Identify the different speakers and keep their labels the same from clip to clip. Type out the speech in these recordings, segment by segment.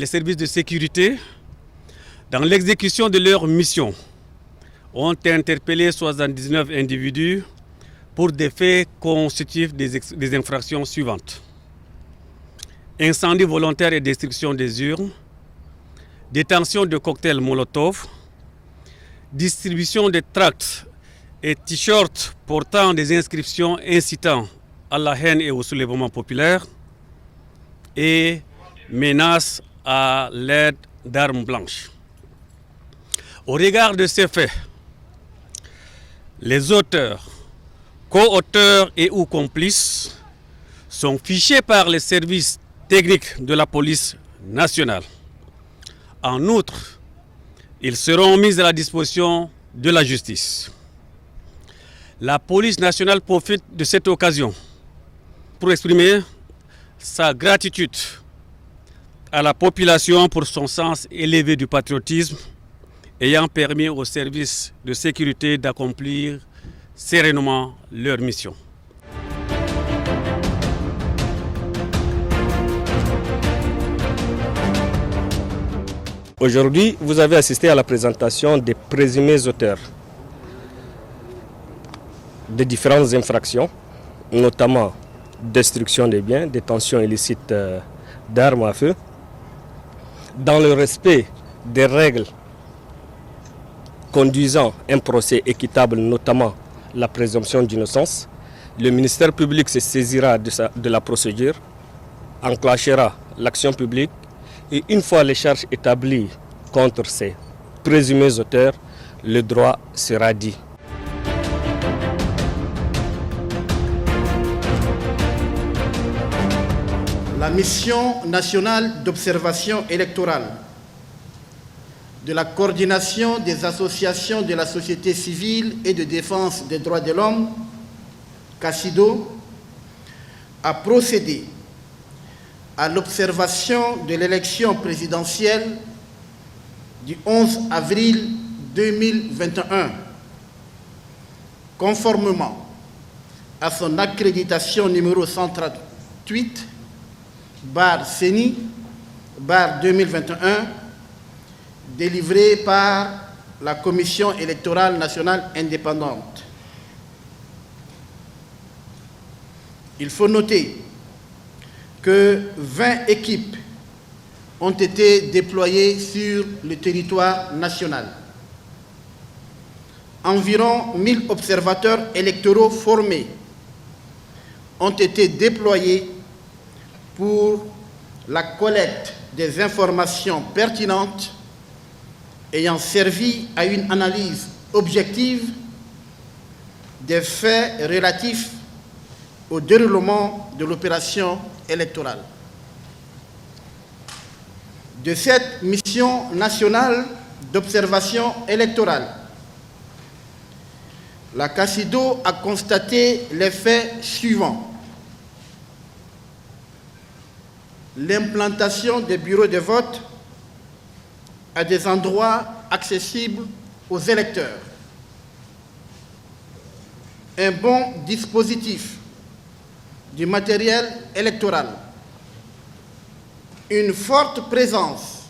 Speaker 1: les services de sécurité, dans l'exécution de leur mission, ont interpellé 79 individus pour des faits constitutifs des infractions suivantes. Incendie volontaire et destruction des urnes, détention de cocktails Molotov, distribution de tracts et t-shirts portant des inscriptions incitant à la haine et au soulèvement populaire et menaces à l'aide d'armes blanches. Au regard de ces faits, les auteurs, co-auteurs et ou complices sont fichés par les services techniques de la police nationale. En outre, ils seront mis à la disposition de la justice. La police nationale profite de cette occasion pour exprimer sa gratitude à la population pour son sens élevé du patriotisme, ayant permis aux services de sécurité d'accomplir sereinement leur mission.
Speaker 2: Aujourd'hui, vous avez assisté à la présentation des présumés auteurs de différentes infractions, notamment destruction des biens, détention illicite d'armes à feu, dans le respect des règles conduisant un procès équitable, notamment la présomption d'innocence. Le ministère public se saisira de la procédure, enclenchera l'action publique et une fois les charges établies contre ces présumés auteurs, le droit sera dit.
Speaker 3: La mission nationale d'observation électorale de la coordination des associations de la société civile et de défense des droits de l'homme, CACIDO, a procédé à l'observation de l'élection présidentielle du 11 avril 2021, conformément à son accréditation numéro 138/CENI/2021, délivrée par la Commission électorale nationale indépendante. Il faut noter que 20 équipes ont été déployées sur le territoire national. Environ 1000 observateurs électoraux formés ont été déployés pour la collecte des informations pertinentes ayant servi à une analyse objective des faits relatifs au déroulement de l'opération électorale. De cette mission nationale d'observation électorale, la CACIDO a constaté les faits suivants. L'implantation des bureaux de vote à des endroits accessibles aux électeurs. Un bon dispositif du matériel électoral. Une forte présence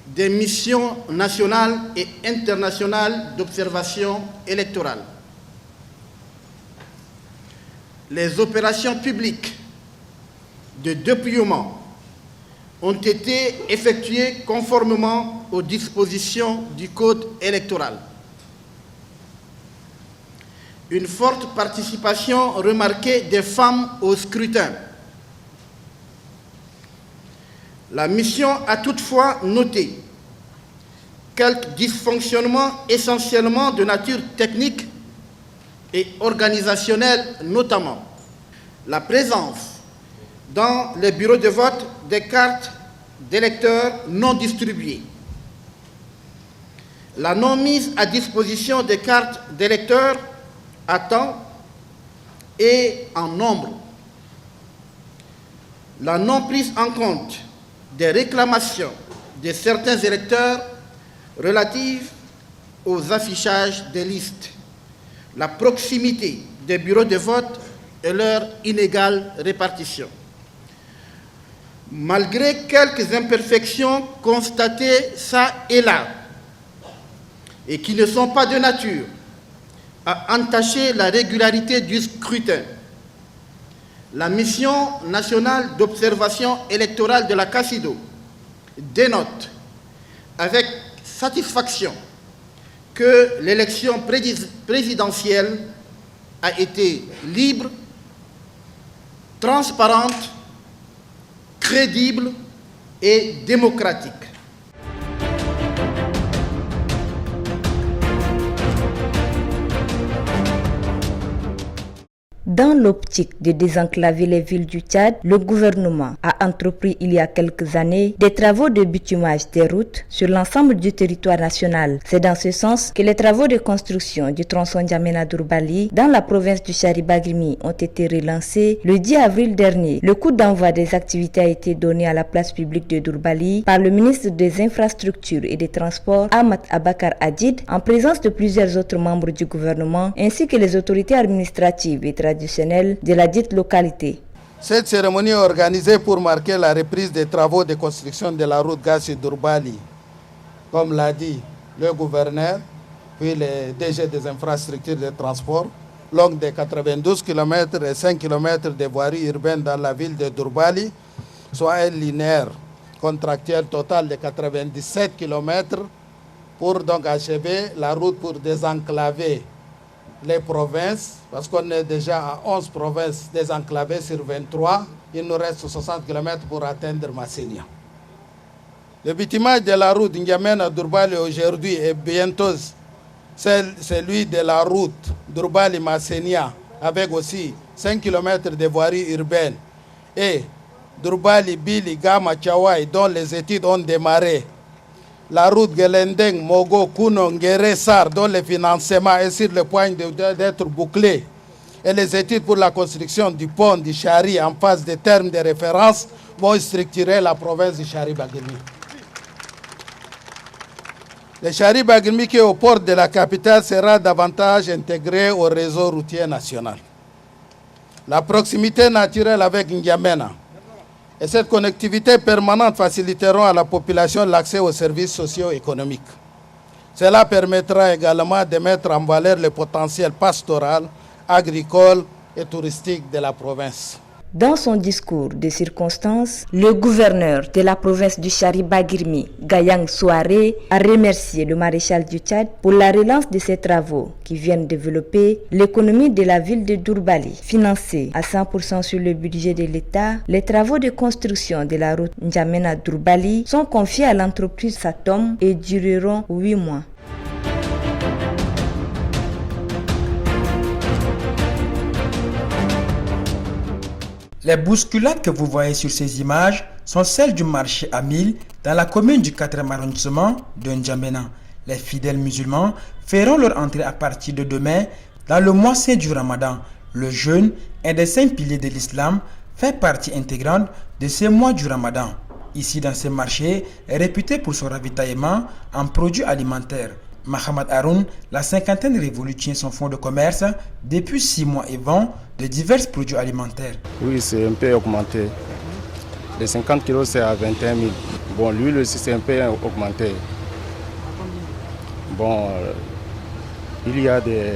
Speaker 3: des missions nationales et internationales d'observation électorale. Les opérations publiques de dépouillement ont été effectuées conformément aux dispositions du Code électoral. Une forte participation remarquée des femmes au scrutin. La mission a toutefois noté quelques dysfonctionnements essentiellement de nature technique et organisationnelle, notamment la présence dans les bureaux de vote des cartes d'électeurs non distribuées, la non mise à disposition des cartes d'électeurs à temps et en nombre, la non prise en compte des réclamations de certains électeurs relatives aux affichages des listes, la proximité des bureaux de vote et leur inégale répartition. malgré quelques imperfections constatées ça et là, et qui ne sont pas de nature à entacher la régularité du scrutin, la mission nationale d'observation électorale de la CACIDO dénote avec satisfaction que l'élection présidentielle a été libre, transparente, crédible et démocratique.
Speaker 4: Dans l'optique de désenclaver les villes du Tchad, le gouvernement a entrepris il y a quelques années des travaux de bitumage des routes sur l'ensemble du territoire national. C'est dans ce sens que les travaux de construction du tronçon N'Djamena-Dourbali dans la province du Chari-Bagrimi ont été relancés le 10 avril dernier. Le coup d'envoi des activités a été donné à la place publique de Dourbali par le ministre des Infrastructures et des Transports, Ahmad Abakar Hadid, en présence de plusieurs autres membres du gouvernement ainsi que les autorités administratives et traditionnelles de la dite localité.
Speaker 3: Cette cérémonie est organisée pour marquer la reprise des travaux de construction de la route Gassi-Dourbali. Comme l'a dit le gouverneur, puis le DG des infrastructures de transport, longue de 92 km et 5 km de voirie urbaine dans la ville de Dourbali, soit un linéaire contractuel total de 97 km pour donc achever la route pour désenclaver les provinces, parce qu'on est déjà à 11 provinces désenclavées sur 23. Il nous reste 60 km pour atteindre Massenia. Le bitumage de la route N'Djamena-Dourbali aujourd'hui est bientôt celui de la route Dourbali-Massenia, avec aussi 5 km de voirie urbaine. Et Dourbali-Bili, Gama, Tchawai, dont les études ont démarré. La route Gelendeng, Mogo, Kouno, Ngere, Sar, dont le financement est sur le point d'être bouclé. Et les études pour la construction du pont du Chari en phase de termes de référence vont structurer la province du Chari-Bagrimi. Le Chari-Bagrimi qui est au port de la capitale sera davantage intégré au réseau routier national. La proximité naturelle avec N'Djamena et cette connectivité permanente faciliteront à la population l'accès aux services socio-économiques. Cela permettra également de mettre en valeur le potentiel pastoral, agricole et touristique de la province.
Speaker 4: Dans son discours de circonstance, le gouverneur de la province du Chari-Bagrimi, Gayang Souaré, a remercié le maréchal du Tchad pour la relance de ces travaux qui viennent développer l'économie de la ville de Dourbali. Financés à 100% sur le budget de l'État, les travaux de construction de la route N'Djamena-Dourbali sont confiés à l'entreprise Satom et dureront 8 mois.
Speaker 5: Les bousculades que vous voyez sur ces images sont celles du marché à 1000 dans la commune du 4e arrondissement de N'Djamena. Les fidèles musulmans feront leur entrée à partir de demain dans le mois saint du Ramadan. Le jeûne, un des 5 piliers de l'islam, fait partie intégrante de ces mois du Ramadan. Ici dans ce marché, réputé pour son ravitaillement en produits alimentaires. Mohamed Haroun, la cinquantaine révolue tient son fonds de commerce depuis 6 mois et vend de divers produits alimentaires.
Speaker 2: Oui, c'est un peu augmenté. Les 50 kilos, c'est à 21 000. Bon, l'huile aussi, c'est un peu augmenté. Bon, il y a des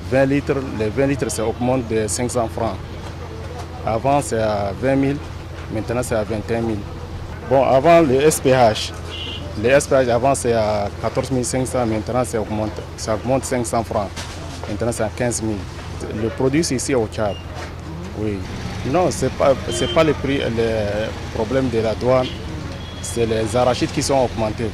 Speaker 2: 20 litres. Les 20 litres, ça augmente de 500 francs. Avant, c'est à 20 000. Maintenant, c'est à 21 000. Bon, avant, le SPH. Les SPH avant c'est à 14 500, maintenant ça augmente 500 francs. Maintenant c'est à 15 000. Le produit c'est ici au Tchad. Oui. Non, c'est pas le prix, le problème de la douane, c'est les arachides qui sont augmentés.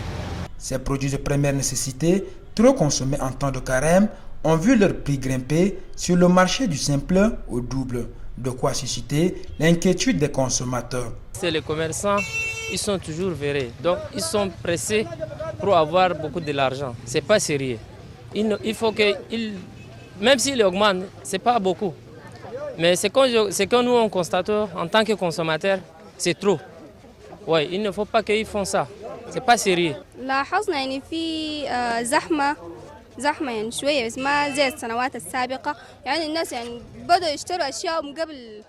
Speaker 5: Ces produits de première nécessité, trop consommés en temps de carême, ont vu leur prix grimper sur le marché du simple au double. De quoi susciter l'inquiétude des consommateurs.
Speaker 6: C'est les commerçants, ils sont toujours verrés. Donc ils sont pressés pour avoir beaucoup de l'argent. Ce n'est pas sérieux. Il faut que, même s'ils augmentent, ce n'est pas beaucoup. Mais c'est que nous on constate en tant que consommateurs, c'est trop. Ouais, il ne faut pas qu'ils font ça. Ce n'est pas sérieux.
Speaker 7: زحمة يعني شوية بس ما زي السنوات السابقة يعني الناس يعني بدأوا يشتروا أشياء من قبل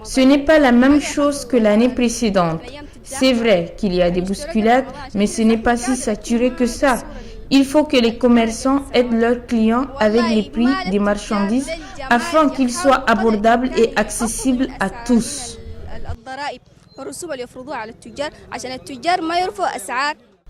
Speaker 8: Ce n'est pas la même chose que l'année précédente. C'est vrai qu'il y a des bousculades, mais ce n'est pas si saturé que ça. Il faut que les commerçants aident leurs clients avec les prix des marchandises afin qu'ils soient abordables et accessibles à tous.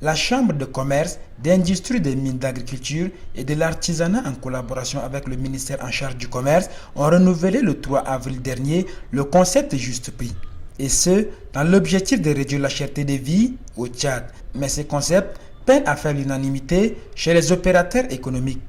Speaker 5: La Chambre de commerce, d'industrie, des mines, d'agriculture et de l'artisanat en collaboration avec le ministère en charge du commerce ont renouvelé le 3 avril dernier le concept juste prix. Et ce, dans l'objectif de réduire la cherté des vies au Tchad. Mais ce concept peine à faire l'unanimité chez les opérateurs économiques.